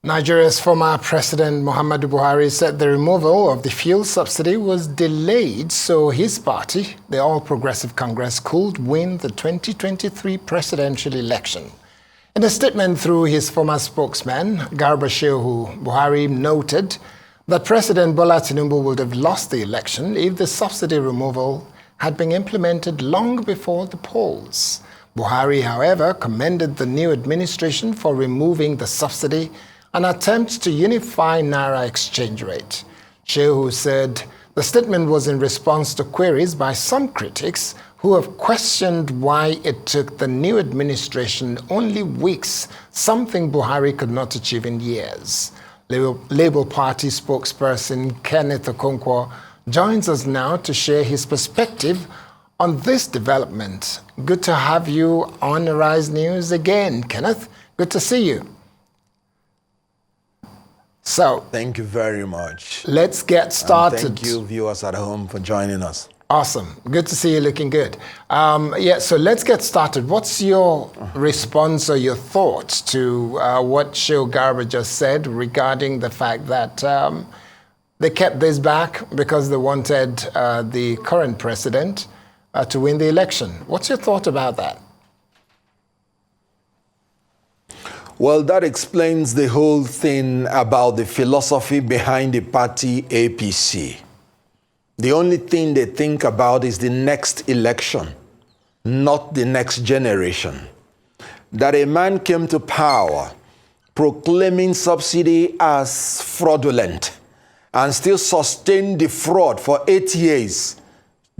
Nigeria's former President Muhammadu Buhari said the removal of the fuel subsidy was delayed so his party, the All Progressive Congress, could win the 2023 presidential election. In a statement through his former spokesman, Garba Shehu, Buhari noted that President Bola Tinubu would have lost the election if the subsidy removal had been implemented long before the polls. Buhari, however, commended the new administration for removing the subsidy, an attempt to unify Naira exchange rate. Shehu said the statement was in response to queries by some critics who have questioned why it took the new administration only weeks, something Buhari could not achieve in years. Labour Party spokesperson Kenneth Okonkwo joins us now to share his perspective on this development. Good to have you on Arise News again, Kenneth. Good to see you. So, thank you very much. Let's get started. And thank you, viewers at home, for joining us. Awesome. Good to see you looking good. So let's get started. What's your response or your thoughts to what Shehu Garba just said regarding the fact that they kept this back because they wanted the current president to win the election? What's your thought about that? Well, that explains the whole thing about the philosophy behind the party APC. The only thing they think about is the next election, not the next generation. That a man came to power proclaiming subsidy as fraudulent and still sustained the fraud for 8 years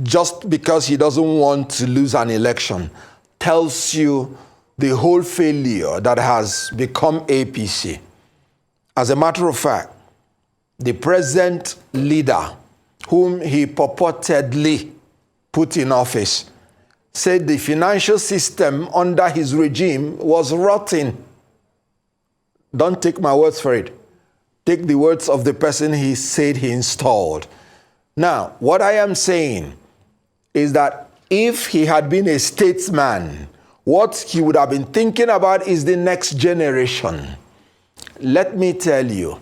just because he doesn't want to lose an election tells you the whole failure that has become APC. As a matter of fact, the present leader, whom he purportedly put in office, said the financial system under his regime was rotten. Don't take my words for it. Take the words of the person he said he installed. Now, what I am saying is that if he had been a statesman, what he would have been thinking about is the next generation. Let me tell you,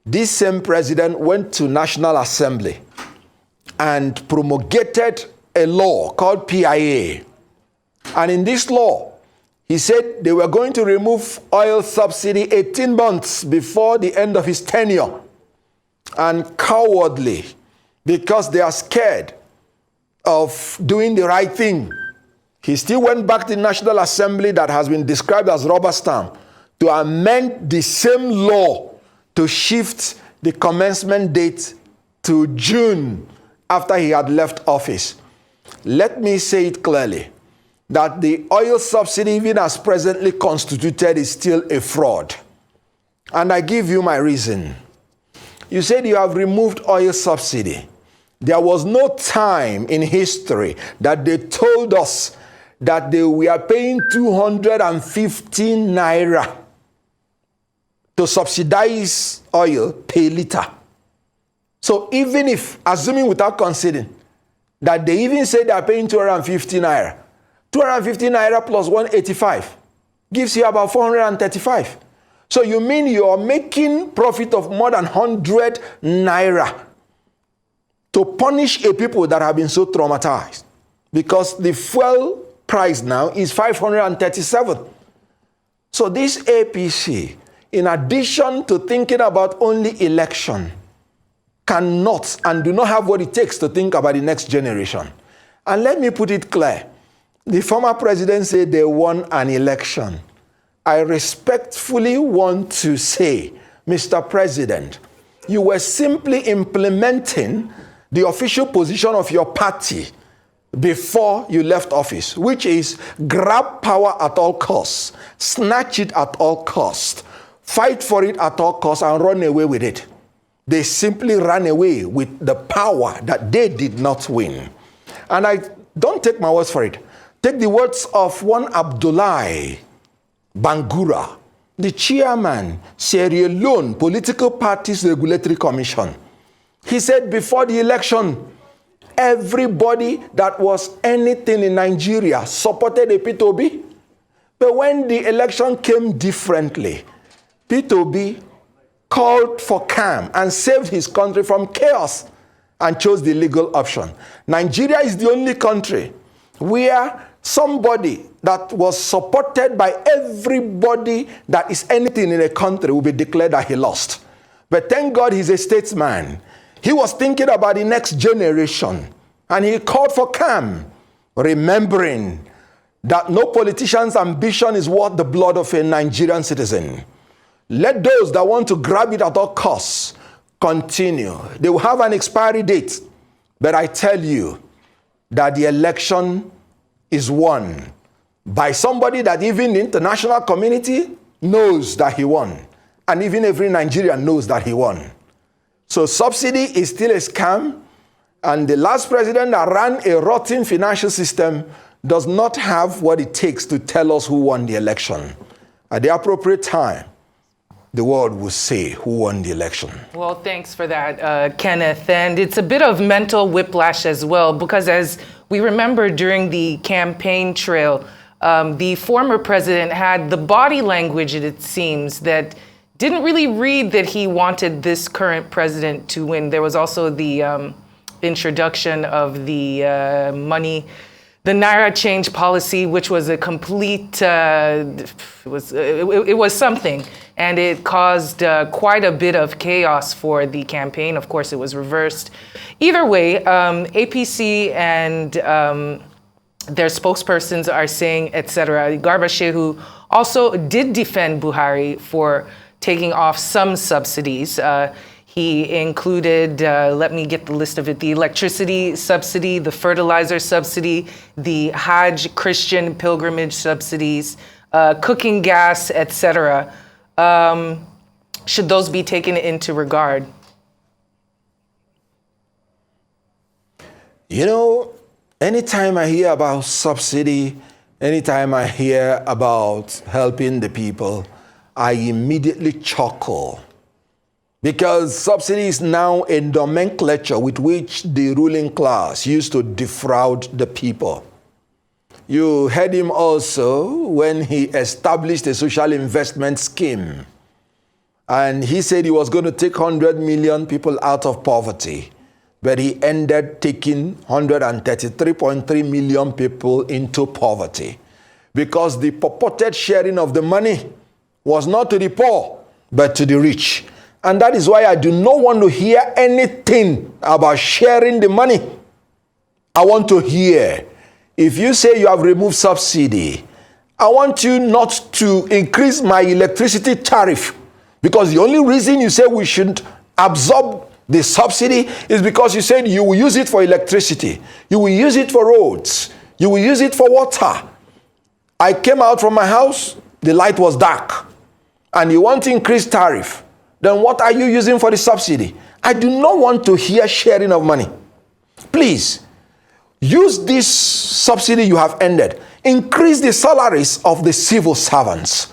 this same president went to National Assembly and promulgated a law called PIA. And in this law, he said they were going to remove oil subsidy 18 months before the end of his tenure. And cowardly, because they are scared of doing the right thing, he still went back to the National Assembly that has been described as rubber stamp to amend the same law to shift the commencement date to June after he had left office. Let me say it clearly that the oil subsidy, even as presently constituted, is still a fraud. And I give you my reason. You said you have removed oil subsidy. There was no time in history that they told us that they were paying 215 naira to subsidize oil per liter. So even if, assuming without conceding, that they even say they are paying 250 naira, 250 naira plus 185 gives you about 435. So you mean you are making profit of more than 100 naira to punish a people that have been so traumatized, because the fuel price now is 537. So this APC, in addition to thinking about only election, cannot and do not have what it takes to think about the next generation. And let me put it clear. The former president said they won an election. I respectfully want to say, Mr. President, you were simply implementing the official position of your party before you left office, which is grab power at all costs, snatch it at all costs, fight for it at all costs, and run away with it. They simply ran away with the power that they did not win. And I don't take my words for it. Take the words of one Abdullahi Bangura, the chairman, Sierra Leone Political Parties Regulatory Commission. He said before the election, everybody that was anything in Nigeria supported a P2B. But when the election came differently, P2B called for calm and saved his country from chaos and chose the legal option. Nigeria is the only country where somebody that was supported by everybody that is anything in a country will be declared that he lost. But thank God he's a statesman. He was thinking about the next generation, and he called for calm, remembering that no politician's ambition is worth the blood of a Nigerian citizen. Let those that want to grab it at all costs continue. They will have an expiry date, but I tell you that the election is won by somebody that even the international community knows that he won, and even every Nigerian knows that he won. So subsidy is still a scam, and the last president that ran a rotten financial system does not have what it takes to tell us who won the election. At the appropriate time, the world will say who won the election. Well, thanks for that, Kenneth. And it's a bit of mental whiplash as well, because as we remember during the campaign trail, the former president had the body language, it seems, that didn't really read that he wanted this current president to win. There was also the introduction of the money, the Naira change policy, which was a complete, it was something. And it caused quite a bit of chaos for the campaign. Of course, it was reversed. Either way, APC and their spokespersons are saying, etc. Garba Shehu also did defend Buhari for taking off some subsidies. He included, let me get the list of it, the electricity subsidy, the fertilizer subsidy, the Hajj Christian pilgrimage subsidies, cooking gas, etc. Should those be taken into regard? You know, anytime I hear about subsidy, anytime I hear about helping the people, I immediately chuckle. Because subsidy is now a nomenclature with which the ruling class used to defraud the people. You heard him also when he established a social investment scheme. And he said he was going to take 100 million people out of poverty. But he ended taking 133.3 million people into poverty. Because the purported sharing of the money was not to the poor, but to the rich. And that is why I do not want to hear anything about sharing the money. I want to hear, if you say you have removed subsidy, I want you not to increase my electricity tariff. Because the only reason you say we should absorb the subsidy is because you said you will use it for electricity. You will use it for roads. You will use it for water. I came out from my house, the light was dark. And you want to increase tariff. Then what are you using for the subsidy? I do not want to hear sharing of money. Please, use this subsidy you have ended. Increase the salaries of the civil servants.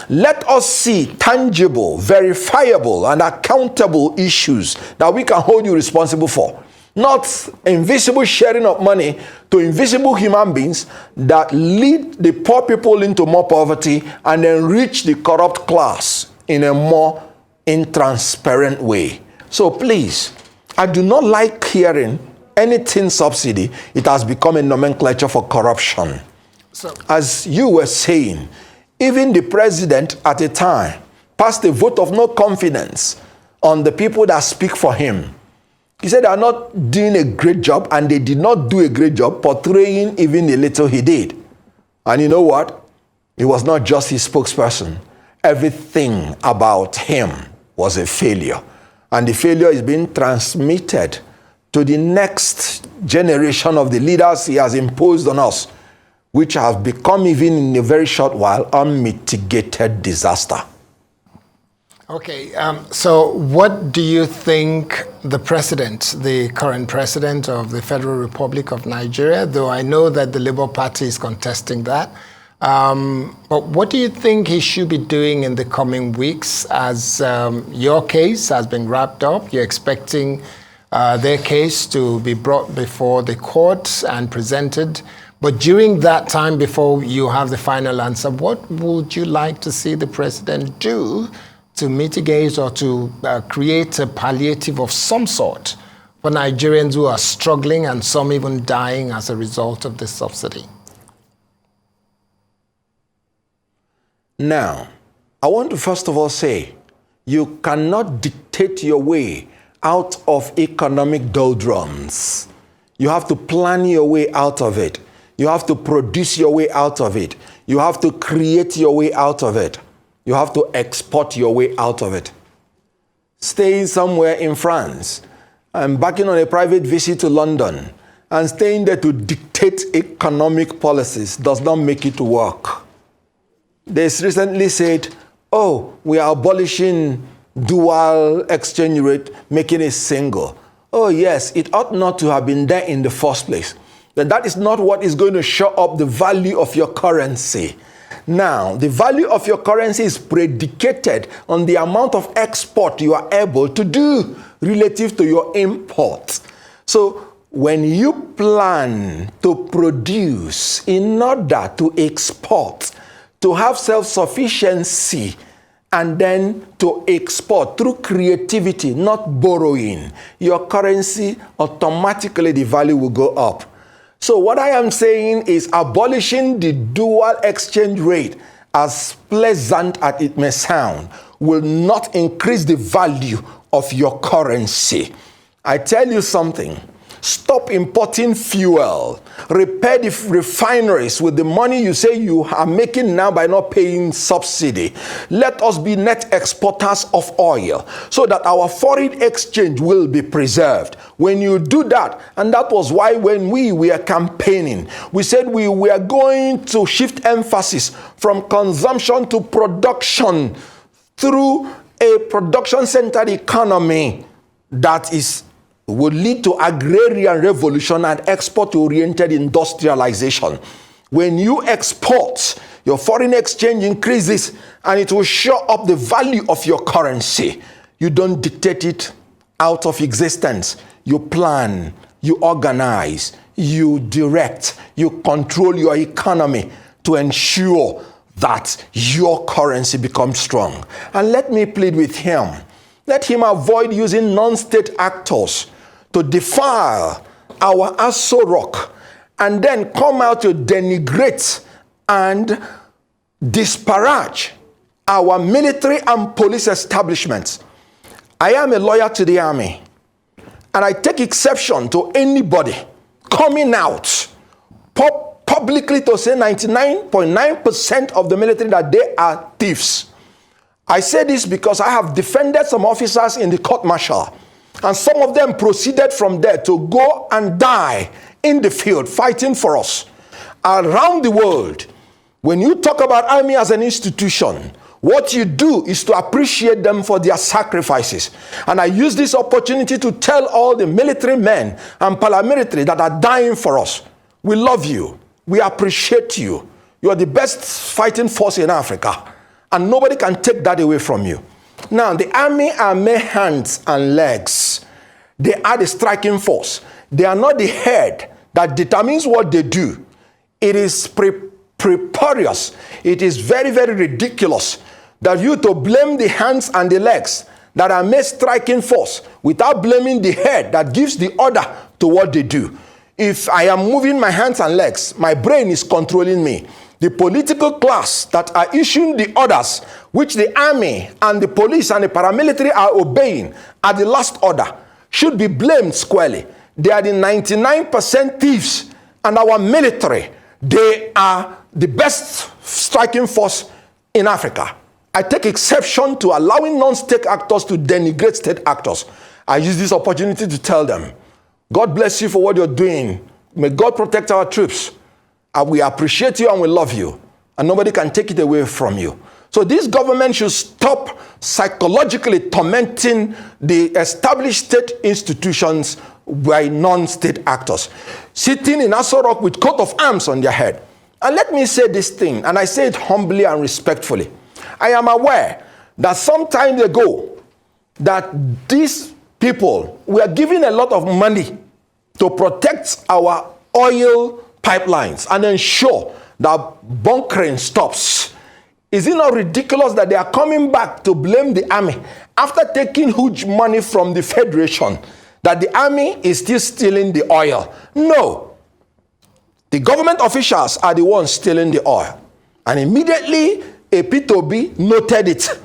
Let us see tangible, verifiable, and accountable issues that we can hold you responsible for. Not invisible sharing of money to invisible human beings that lead the poor people into more poverty and enrich the corrupt class in a more intransparent way. So please, I do not like hearing anything subsidy. It has become a nomenclature for corruption. So, as you were saying, even the president at a time passed a vote of no confidence on the people that speak for him. He said they are not doing a great job, and they did not do a great job portraying even the little he did. And you know what? It was not just his spokesperson. Everything about him was a failure. And the failure is being transmitted to the next generation of the leaders he has imposed on us, which have become, even in a very short while, unmitigated disaster. Okay, so what do you think the president, the current president of the Federal Republic of Nigeria, though I know that the Labour Party is contesting that, but what do you think he should be doing in the coming weeks as your case has been wrapped up? You're expecting their case to be brought before the court and presented. But during that time, before you have the final answer, what would you like to see the president do to mitigate or to create a palliative of some sort for Nigerians who are struggling and some even dying as a result of this subsidy? Now, I want to first of all say, you cannot dictate your way out of economic doldrums. You have to plan your way out of it. You have to produce your way out of it. You have to create your way out of it. You have to export your way out of it. Staying somewhere in France, embarking on a private visit to London, and staying there to dictate economic policies does not make it work. They recently said, oh, we are abolishing dual exchange rate, making it single. Oh yes, it ought not to have been there in the first place. But that is not what is going to show up the value of your currency. Now, the value of your currency is predicated on the amount of export you are able to do relative to your import. So when you plan to produce in order to export, to have self-sufficiency, and then to export through creativity, not borrowing, your currency, automatically the value will go up. So what I am saying is abolishing the dual exchange rate, as pleasant as it may sound, will not increase the value of your currency. I tell you something. Stop importing fuel. Repair the refineries with the money you say you are making now by not paying subsidy. Let us be net exporters of oil so that our foreign exchange will be preserved. When you do that, and that was why when we were campaigning, we said we were going to shift emphasis from consumption to production through a production-centered economy that would lead to agrarian revolution and export-oriented industrialization. When you export, your foreign exchange increases and it will show up the value of your currency. You don't dictate it out of existence. You plan, you organize, you direct, you control your economy to ensure that your currency becomes strong. And let me plead with him. Let him avoid using non-state actors to defile our Aso Rock and then come out to denigrate and disparage our military and police establishments. I am a lawyer to the army, and I take exception to anybody coming out publicly to say 99.9% of the military that they are thieves. I say this because I have defended some officers in the court-martial, and some of them proceeded from there to go and die in the field fighting for us. Around the world, when you talk about army as an institution, what you do is to appreciate them for their sacrifices. And I use this opportunity to tell all the military men and paramilitary that are dying for us, we love you, we appreciate you. You are the best fighting force in Africa, and nobody can take that away from you. Now, the army are mere hands and legs. They are the striking force. They are not the head that determines what they do. It is preposterous. It is very, very ridiculous that you to blame the hands and the legs that are mere striking force without blaming the head that gives the order to what they do. If I am moving my hands and legs, my brain is controlling me. The political class that are issuing the orders, which the army and the police and the paramilitary are obeying at the last order, should be blamed squarely. They are the 99% thieves, and our military, they are the best striking force in Africa. I take exception to allowing non-state actors to denigrate state actors. I use this opportunity to tell them, God bless you for what you're doing. May God protect our troops. We appreciate you and we love you, and nobody can take it away from you. So this government should stop psychologically tormenting the established state institutions by non-state actors, sitting in Aso Rock with coat of arms on their head. And let me say this thing, and I say it humbly and respectfully. I am aware that some time ago that these people were giving a lot of money to protect our oil pipelines and ensure that bunkering stops. Is it not ridiculous that they are coming back to blame the army after taking huge money from the Federation, that the army is still stealing the oil? No. The government officials are the ones stealing the oil. And immediately, a P2B noted it.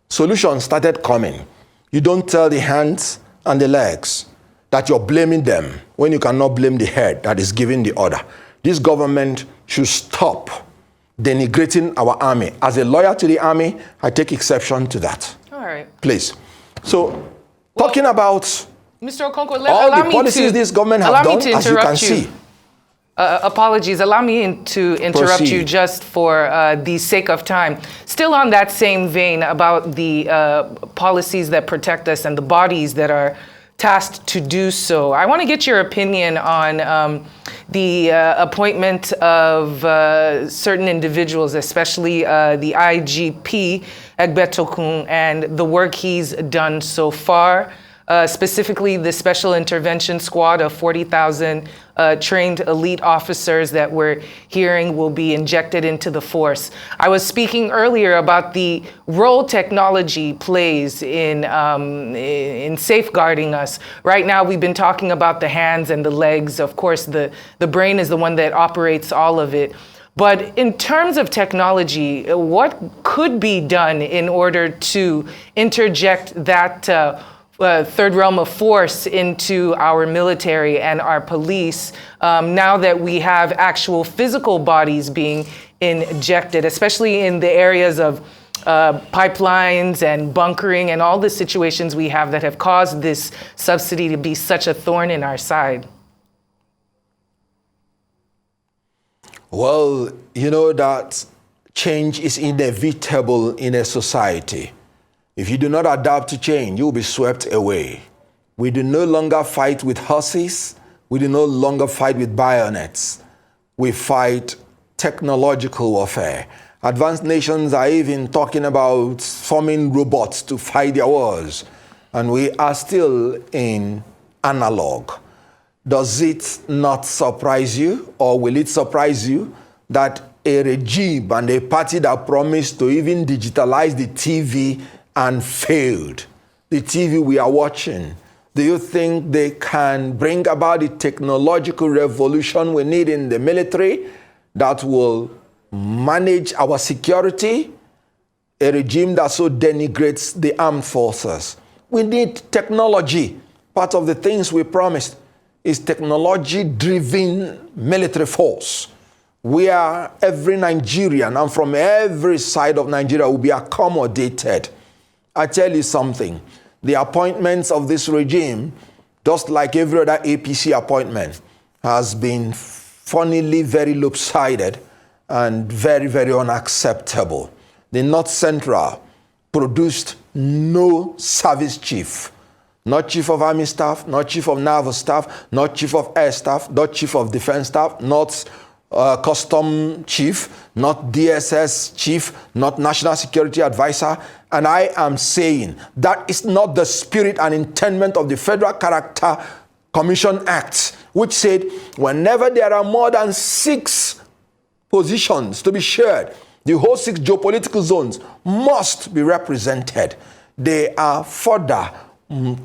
Solutions started coming. You don't tell the hands and the legs that you're blaming them when you cannot blame the head that is giving the order. This government should stop denigrating our army. As a lawyer to the army, I take exception to that. All right. Please. So, talking about Mr. Okonkwo, all the policies this government has done, as you can see. Apologies. Allow me to interrupt you just for the sake of time. Still on that same vein about the policies that protect us and the bodies that are tasked to do so. I want to get your opinion on the appointment of certain individuals, especially the IGP, Egbetokun, and the work he's done so far. Specifically the Special Intervention Squad of 40,000 trained elite officers that we're hearing will be injected into the force. I was speaking earlier about the role technology plays in safeguarding us. Right now, we've been talking about the hands and the legs. Of course, the brain is the one that operates all of it. But in terms of technology, what could be done in order to interject that third realm of force into our military and our police now that we have actual physical bodies being injected, especially in the areas of pipelines and bunkering and all the situations we have that have caused this subsidy to be such a thorn in our side? Well, you know that change is inevitable in a society. If you do not adapt to change, you will be swept away. We do no longer fight with horses. We do no longer fight with bayonets. We fight technological warfare. Advanced nations are even talking about forming robots to fight their wars. And we are still in analog. Does it not surprise you, or will it surprise you, that a regime and a party that promised to even digitalize the TV and failed, the TV we are watching, do you think they can bring about the technological revolution we need in the military that will manage our security? A regime that so denigrates the armed forces. We need technology. Part of the things we promised is technology-driven military force, where every Nigerian and from every side of Nigeria will be accommodated. I tell you something, the appointments of this regime, just like every other APC appointment, has been funnily very lopsided and very, very unacceptable. The North Central produced no service chief. Not chief of army staff, not chief of naval staff, not chief of air staff, not chief of defense staff, not custom chief, not DSS chief, not national security advisor. And I am saying that is not the spirit and intent of the Federal Character Commission Act, which said whenever there are more than 6 positions to be shared, the whole 6 geopolitical zones must be represented. They are further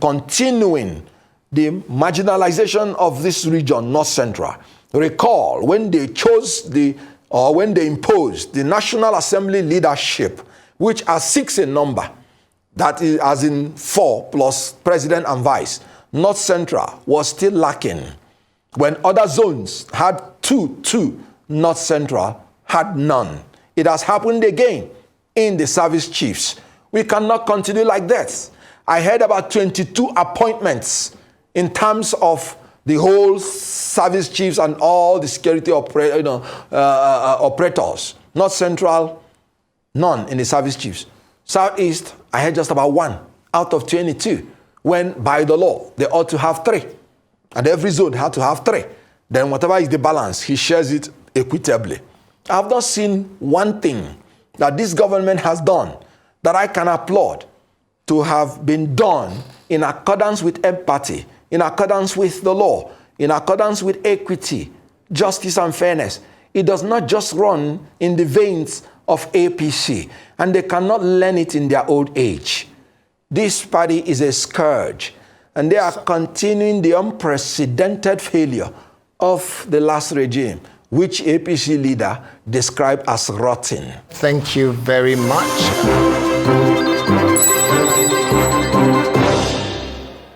continuing the marginalization of this region, North Central. Recall when they chose when they imposed the National Assembly leadership, which are 6 in number, that is as in 4 plus president and vice, North Central was still lacking. When other zones had 2, North Central had none. It has happened again in the service chiefs. We cannot continue like that. I heard about 22 appointments in terms of the whole service chiefs and all the security operators. North Central, none in the service chiefs. Southeast, I had just about 1 out of 22, when by the law, they ought to have 3. And every zone had to have 3. Then whatever is the balance, he shares it equitably. I have not seen one thing that this government has done that I can applaud to have been done in accordance with empathy, in accordance with the law, in accordance with equity, justice, and fairness. it does not just run in the veins of APC, and they cannot learn it in their old age. This party is a scourge, and they are continuing the unprecedented failure of the last regime, which APC leader described as rotten. Thank you very much.